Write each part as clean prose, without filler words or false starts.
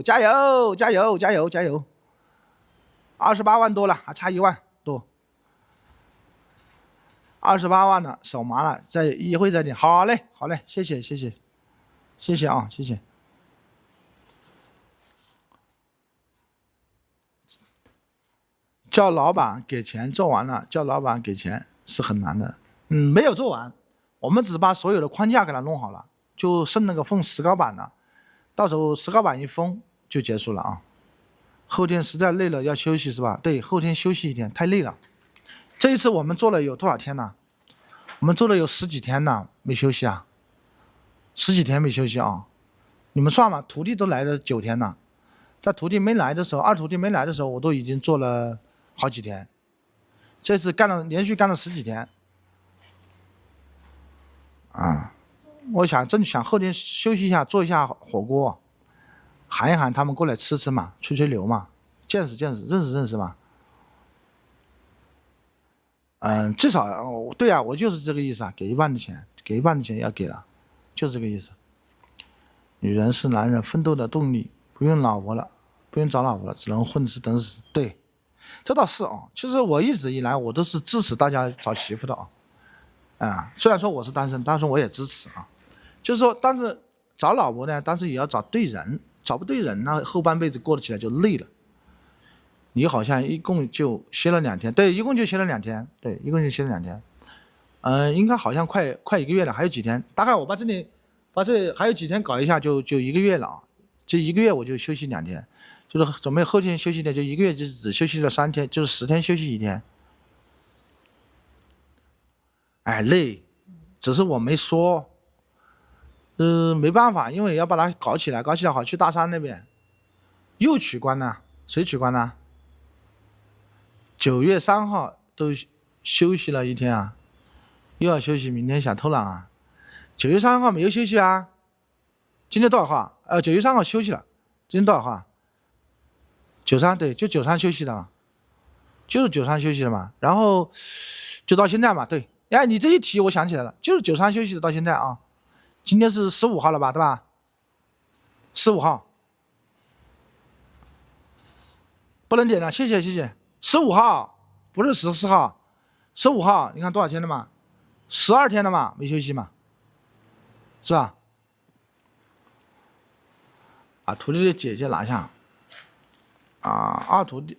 加油，加油，加油，加油！28万多了，还差1万多，28万了，手麻了，再一会再点。好嘞，好嘞，谢谢，谢谢，谢谢啊，谢谢。叫老板给钱做完了，叫老板给钱是很难的。没有做完，我们只把所有的框架给他弄好了，就剩那个封石膏板了。到时候石膏板一封就结束了啊。后天实在累了要休息是吧？对，后天休息1天，太累了。这一次我们做了有多少天呢？我们做了有10几天呢，没休息啊，10几天没休息啊。你们算嘛，徒弟都来了9天了，在徒弟没来的时候，二徒弟没来的时候，我都已经做了好几天。这次连续干了10几天。我正想后天休息一下，做一下火锅，喊一喊他们过来吃嘛，吹吹牛嘛，见识见识，认识认识嘛。至少对啊，我就是这个意思啊，给1半的钱，给1半的钱要给了，就是这个意思。女人是男人奋斗的动力，不用老婆了，不用找老婆了，只能混吃等死。对，这倒是啊。其实我一直以来我都是支持大家找媳妇的啊。虽然说我是单身，但是我也支持啊。就是说，但是找老婆呢，但是也要找对人，找不对人呢，后半辈子过得起来就累了。你好像一共就歇了2天，对，一共就歇了2天，对，一共就歇了2天。应该好像快1个月了，还有几天，大概我把这还有几天搞一下就1个月了啊。这1个月我就休息2天，就是准备后天休息的，就1个月就只休息了3天，就是10天休息1天。哎，累，只是我没说。没办法，因为要把它搞起来，搞起来好去大山那边。又取关了，谁取关了？9月3号都休息了1天啊，又要休息，明天想偷懒啊。9月3号没有休息啊，今天多少号？9月3号休息了，今天多少号？93，对，就93休息了嘛，就是93休息了嘛，然后就到现在嘛，对。哎，你这一提我想起来了，就是93休息的到现在啊。今天是15号了吧，对吧？15号，不能点了，谢谢谢谢。15号，不是14号，15号，你看多少天了嘛？12天了嘛，没休息嘛，是吧？徒弟的姐姐拿下。二徒弟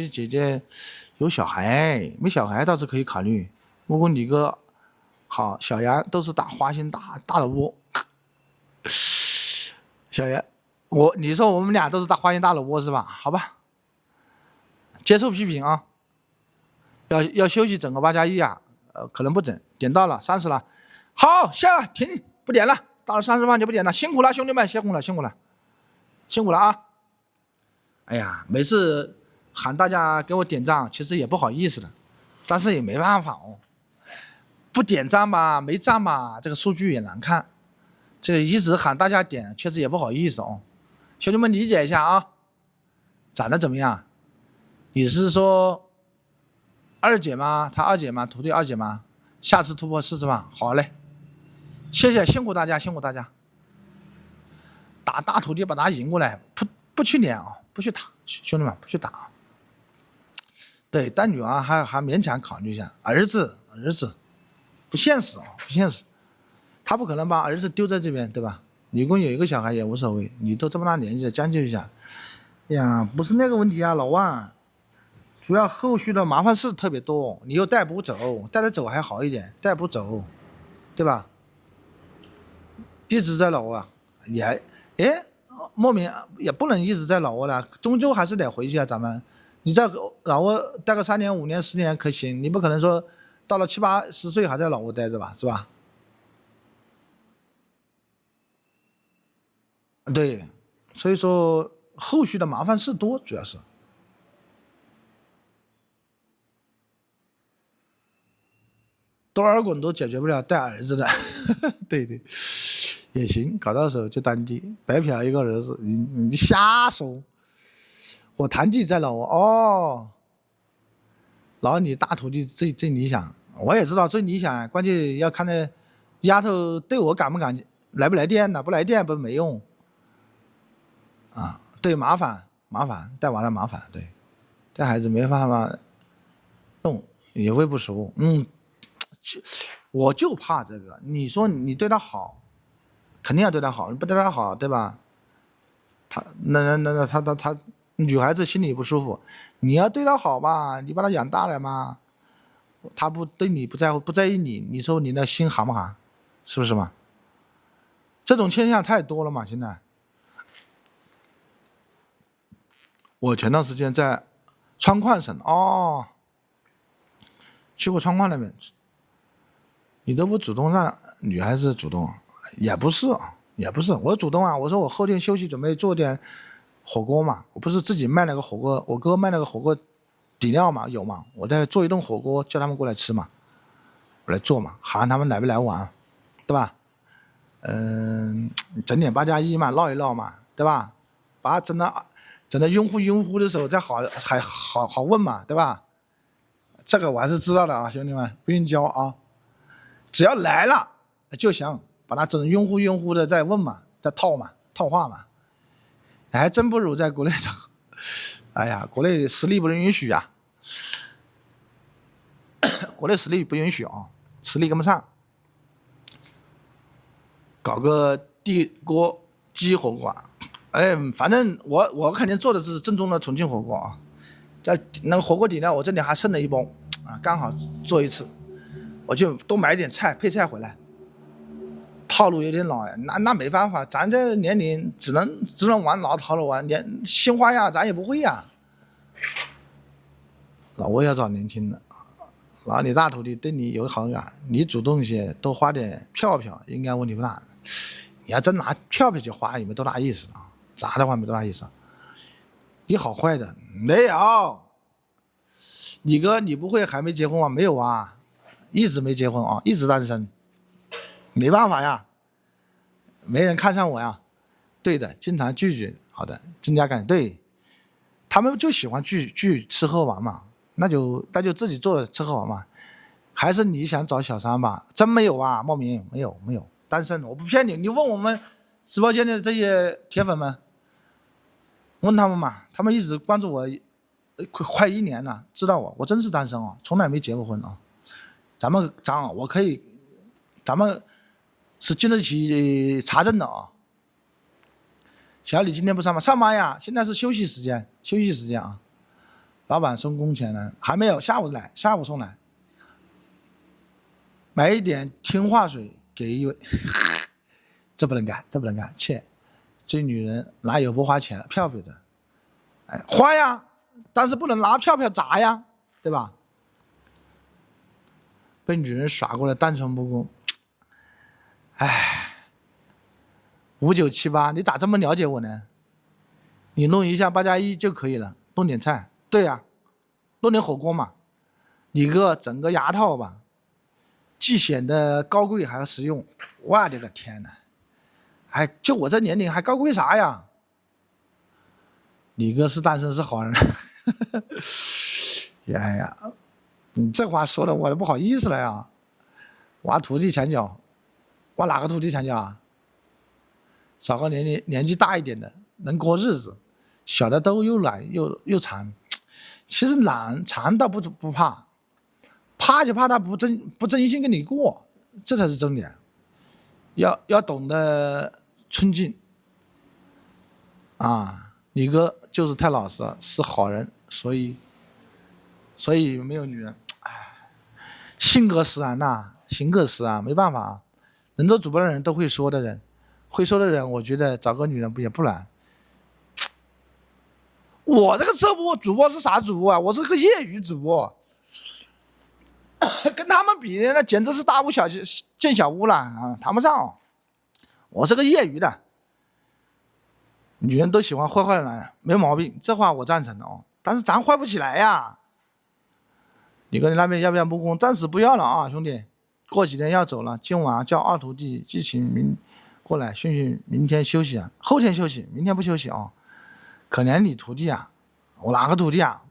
的姐姐有小孩，没小孩倒是可以考虑。木工李哥好，小杨都是打花心大萝卜。小杨，你说我们俩都是打花心大萝卜是吧？好吧，接受批评啊。要休息整个8+1啊，可能不整，点到了30了，好，下了停，不点了，到了30万就不点了，辛苦了兄弟们，辛苦了，辛苦了，辛苦了啊！哎呀，每次喊大家给我点赞，其实也不好意思的，但是也没办法哦。不点赞吧，没赞吧，这个数据也难看。这个一直喊大家点，确实也不好意思哦。兄弟们理解一下啊。长得怎么样？你是说2姐吗？他2姐吗？徒弟2姐吗？下次突破40万，好嘞，谢谢，辛苦大家，辛苦大家。打大徒弟把他赢过来，不去撵啊，不去打，兄弟们不去打啊。对，但女儿还勉强考虑一下，儿子不现实啊，不现实。他不可能把儿子丢在这边，对吧？女工有1个小孩也无所谓，你都这么大年纪了，将就一下。哎呀，不是那个问题啊，老万，主要后续的麻烦事特别多，你又带不走，带得走还好一点，带不走，对吧？一直在老挝啊，你还莫名也不能一直在老挝了，终究还是得回去啊，咱们。你在老挝待个3年、5年、10年可行，你不可能说到了70、80岁还在老挝待着吧，是吧？对，所以说后续的麻烦事多，主要是。多尔衮都解决不了带儿子的，对对，也行，搞到手就当地白嫖1个儿子，你瞎说。我堂弟在老挝哦，然后你大徒弟最理想，我也知道最理想，关键要看那丫头对我敢不敢来不来电呢？不来电不没用。啊，对，麻烦带娃的麻烦，对，带孩子没办法弄，也会不熟，我就怕这个。你说你对他好，肯定要对他好，你不对他好，对吧？他女孩子心里不舒服。你要对他好吧，你把他养大了嘛，他不对你不在乎，不在意你，你说你的心寒不寒？是不是嘛？这种现象太多了嘛，现在。我前段时间在川矿省去过川矿那边，你都不主动让女孩子主动，也不是，我主动啊。我说我后天休息准备做点火锅嘛，我不是自己卖那个火锅，我哥卖那个火锅底料嘛，有嘛，我再做一顿火锅，叫他们过来吃嘛，我来做嘛，喊他们来不来玩，对吧？整点8+1嘛，唠一唠嘛，对吧？把他整的晕乎的时候再好问嘛，对吧？这个我还是知道的啊，兄弟们，不用教啊，只要来了就行，把他整晕乎的再问嘛，再套话嘛，还真不如在国内整。哎呀，国内实力不允许啊，国内实力不允许啊，实力跟不上。搞个地锅鸡火锅，反正我肯定做的是正宗的重庆火锅啊。那个火锅底料我这里还剩了一包啊，刚好做一次，我就多买点菜配菜回来。套路有点老呀，那没办法，咱这年龄只能玩老套路啊，连新花样咱也不会呀。老我要找年轻的，然后你大徒弟对你有好感，你主动一些，多花点票，应该问题不大。你要真拿票去花，也没多大意思啊，砸的话没多大意思。你好坏的没有，你哥你不会还没结婚啊？没有啊，一直没结婚啊，一直单身，没办法呀，没人看上我呀。对的，经常拒绝，好的，增加感，对，他们就喜欢去吃喝玩嘛，那就自己做吃喝玩嘛。还是你想找小三吧？真没有啊，茂名没有，单身，我不骗你。你问我们直播间的这些铁粉们，问他们嘛，他们一直关注我，快1年了，知道我真是单身从来没结过婚啊。我可以，咱们是经得起查证的啊。小李今天不上班，上班呀，现在是休息时间啊。老板送工钱了，还没有，下午送来。买一点听话水给一位，这不能干，切，这女人哪有不花钱票的？花呀，但是不能拿票砸呀，对吧？被女人耍过来，单纯不公。5978，你咋这么了解我呢？你弄一下8+1就可以了，弄点菜，对呀，弄点火锅嘛。你哥整个牙套吧。既显得高贵还要实用，我的个天哪！就我这年龄还高贵啥呀？你哥是单身是好人，呀，你这话说的我都不好意思了呀！挖徒弟墙角，挖哪个徒弟墙角啊？找个年纪大一点的，能过日子，小的都又懒又馋。其实懒馋倒不怕。怕就怕他不真心跟你过，这才是重点。要懂得尊敬啊！你哥就是太老实了，是好人，所以没有女人。性格使然呐，没办法啊。能做主播的人都会说的人，我觉得找个女人也不难。我这个主播是啥主播啊？我是个业余主播。跟他们比，那简直是大巫见小巫了啊，谈不上。我是个业余的，女人都喜欢坏的男人，没毛病，这话我赞成的但是咱坏不起来呀。你哥你那边要不要木工？暂时不要了啊，兄弟，过几天要走了。今晚叫二徒弟寄请过来训训，明天休息啊，后天休息，明天不休息啊。可怜你徒弟啊，我哪个徒弟啊？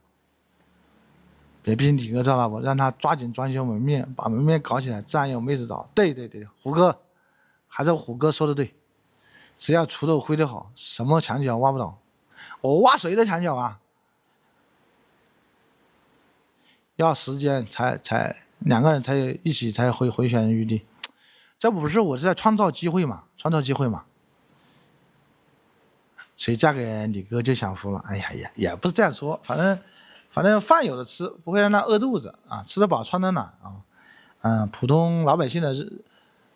别逼你哥知道吧，让他抓紧装修门面，把门面搞起来，自然有妹子找。对，虎哥，还是虎哥说的对，只要锄头挥得好，什么墙角挖不倒。我挖谁的墙角啊？要时间才两个人才一起才会回旋余地，这不是我是在创造机会嘛？创造机会嘛？谁嫁给你哥就享福了？哎呀，也不是这样说，反正饭有的吃，不会让他饿肚子啊，吃得饱穿得暖啊，普通老百姓的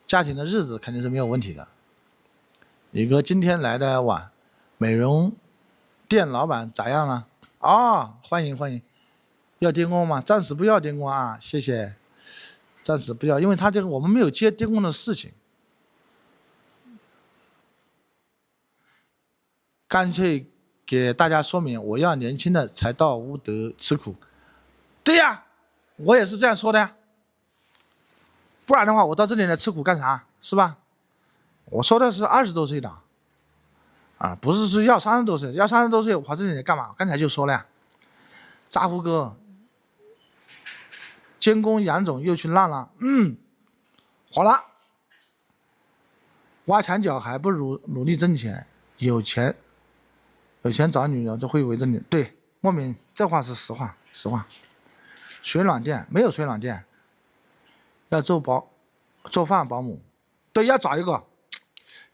家庭的日子肯定是没有问题的。你哥今天来的晚，美容店老板咋样了？啊，欢迎欢迎。要电工吗？暂时不要电工啊，谢谢。暂时不要，因为他这个我们没有接电工的事情，干脆给大家说明，我要年轻的才到乌德吃苦。对呀，我也是这样说的呀。不然的话，我到这里来吃苦干啥？是吧？我说的是20多岁的，啊，不是说要30多岁，要30多岁我跑这里来干嘛？刚才就说了呀，扎胡哥。监工杨总又去浪了，好了，挖墙脚还不如努力挣钱，有钱找女人就会围着你。对，莫名这话是实话，实话。水暖店没有水暖店，要做饭保姆，对，要找一个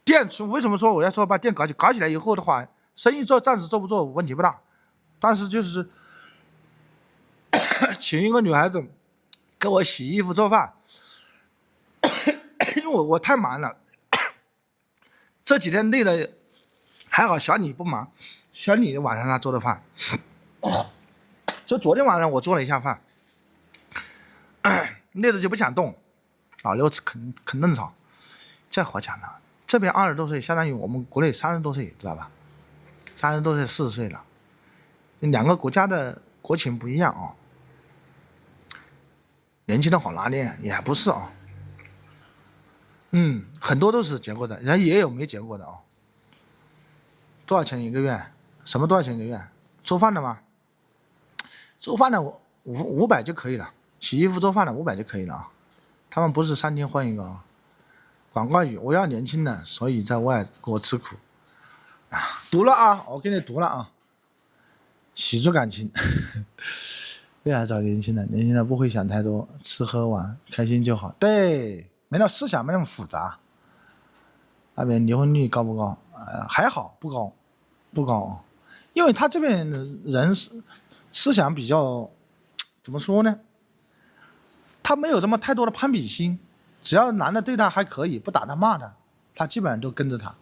店。为什么说我要说把店搞起来以后的话，生意暂时做不做问题不大，但是就是请一个女孩子给我洗衣服做饭，因为我太忙了，这几天累了，还好小李不忙，小李晚上他做的饭，就昨天晚上我做了一下饭，累了就不想动，老刘啃嫩草，这好讲了，这边20多岁相当于我们国内30多岁，知道吧？30多岁40岁了，两个国家的国情不一样啊。年轻的好拿捏也不是啊，很多都是结过的，人也有没结过的啊。多少钱一个月？什么多少钱一个月？做饭的吗？做饭的500就可以了，洗衣服做饭的500就可以了啊。他们不是3天换一个啊。广告语：我要年轻的，所以在外国吃苦。啊，读了啊，我给你读了啊。喜出感情。为啥找年轻的？年轻的不会想太多，吃喝玩开心就好。对，没那思想没那么复杂。那边离婚率高不高？还好，不高，不高，因为他这边的人思想比较怎么说呢？他没有这么太多的攀比心，只要男的对他还可以，不打他骂他，他基本上都跟着他。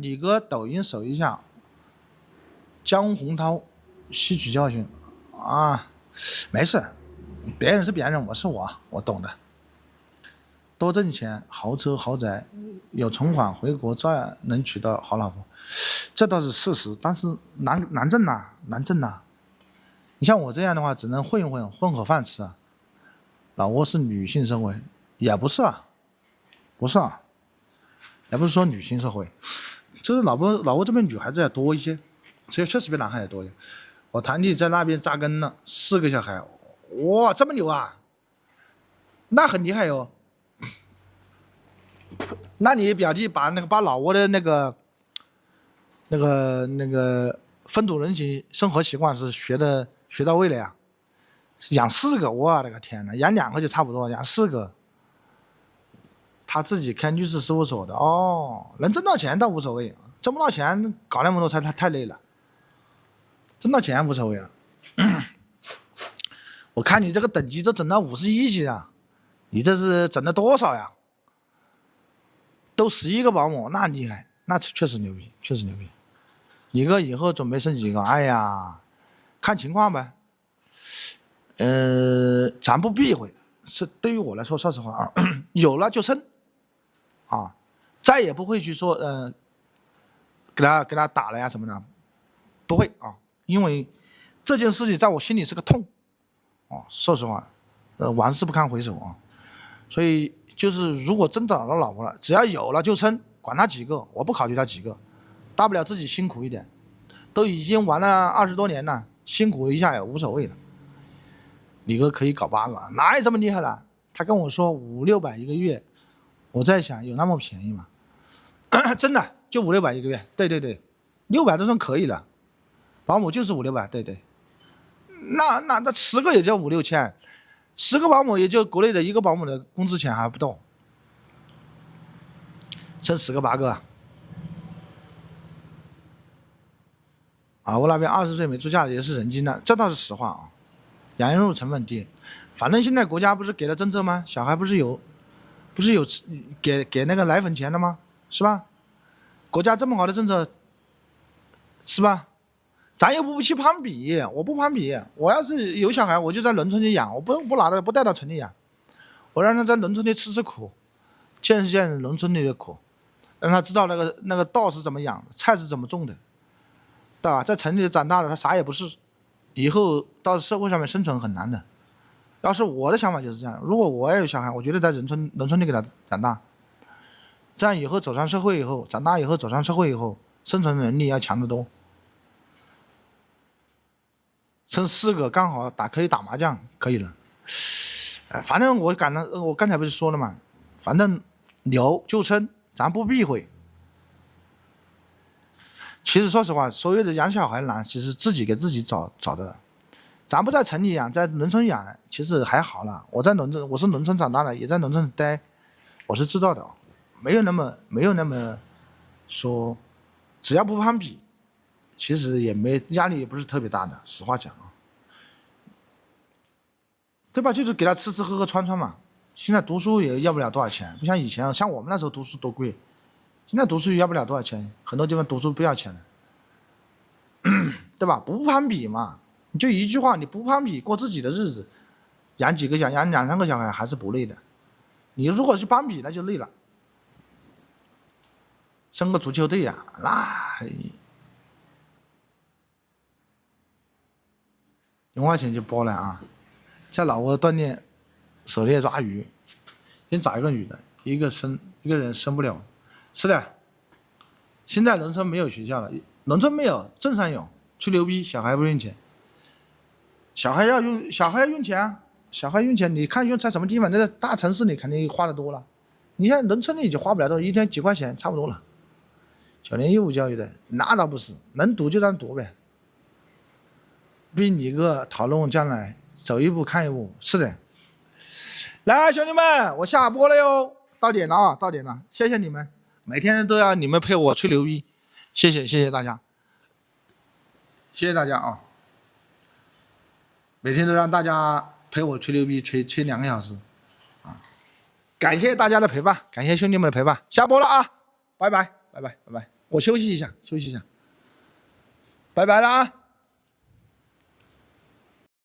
李哥抖音搜一下，江洪涛吸取教训啊，没事，别人是别人，我是我懂的。多挣钱，豪车豪宅，有存款，回国照样能娶到好老婆，这倒是事实。但是难挣呐，难挣呐。你像我这样的话，只能混口饭吃啊。老挝是女性社会，也不是啊，不是啊，也不是说女性社会，就是老挝这边女孩子要多一些，这确实比男孩子多一些。我堂弟在那边扎根了，4个小孩，哇，这么牛啊，那很厉害哟。那你表弟把老挝的那个风土人情、生活习惯是学到位了呀？养4个，我的个天哪！养2个就差不多，养4个。他自己开律师事务所的哦，能挣到钱倒无所谓，挣不到钱搞那么多太累了。挣到钱无所谓啊。我看你这个等级都整到51级了，你这是整了多少呀？都11个保姆，那厉害，那确实牛逼，确实牛逼。你哥以后准备生几个？哎呀，看情况呗。咱不避讳，是对于我来说，说实话啊，有了就生，啊，再也不会去说给他打了呀什么的，不会啊，因为这件事情在我心里是个痛，啊，说实话，往事不堪回首啊，所以就是如果真找到老婆了，只要有了就生，管他几个，我不考虑他几个，大不了自己辛苦一点，都已经玩了20多年了，辛苦一下也无所谓了。李哥可以搞8个，哪有这么厉害了？他跟我说500-600一个月，我在想有那么便宜吗？真的就500-600一个月，对对对，600都算可以了，保姆就是500-600，对对，那10个也就5-6千，10个保姆也就国内的一个保姆的工资钱还不到，剩10个8个啊，我那边20岁没出嫁也是人精的，这倒是实话啊，养育成本低，反正现在国家不是给了政策吗？小孩不是有给那个奶粉钱了吗？是吧？国家这么好的政策，是吧？咱又不去攀比，我不攀比。我要是有小孩，我就在农村里养，我不带到城里养，我让他在农村里吃苦，见识见识农村里的苦，让他知道那个稻是怎么养的，菜是怎么种的，对吧？在城里长大了，他啥也不是，以后到社会上面生存很难的。要是我的想法就是这样，如果我也有小孩，我觉得在农村里给他长大，这样以后走上社会以后，长大以后走上社会以后，生存能力要强得多。生4个刚好可以打麻将，可以了。反正我刚才不是说了嘛，反正留就生，咱不避讳。其实说实话，所有的养小孩难，其实自己给自己找的。咱不在城里养，在农村养，其实还好了。我是农村长大的，也在农村待，我是知道的，没有那么说，只要不攀比，其实也没压力，也不是特别大的。实话讲啊，对吧？就是给他吃吃喝喝穿穿嘛。现在读书也要不了多少钱，不像以前，像我们那时候读书多贵，现在读书也要不了多少钱，很多地方读书不要钱了，对吧？不攀比嘛，你就一句话，你不攀比，过自己的日子，养2-3个小孩还是不累的。你如果是攀比，那就累了。生个足球队呀，那0块钱就包了啊！叫老婆锻炼手猎抓鱼，先找一个女的，一个人生不了。是的，现在农村没有学校了，农村没有，镇上有。吹牛逼，小孩不用钱，小孩要用钱啊，小孩用钱，你看用在什么地方？在大城市里肯定花的多了，你像农村里就花不了多，一天几块钱差不多了。小年义务教育的那倒不是，能读就让读呗。逼你个讨论将来，走一步看一步。是的，来兄弟们，我下播了哟，到点了啊，到点了，谢谢你们，每天都要你们陪我吹牛逼，谢谢大家，谢谢大家啊，每天都让大家陪我吹牛逼，吹2个小时啊，感谢大家的陪伴，感谢兄弟们的陪伴，下播了啊，拜拜，我休息一下，拜拜了啊。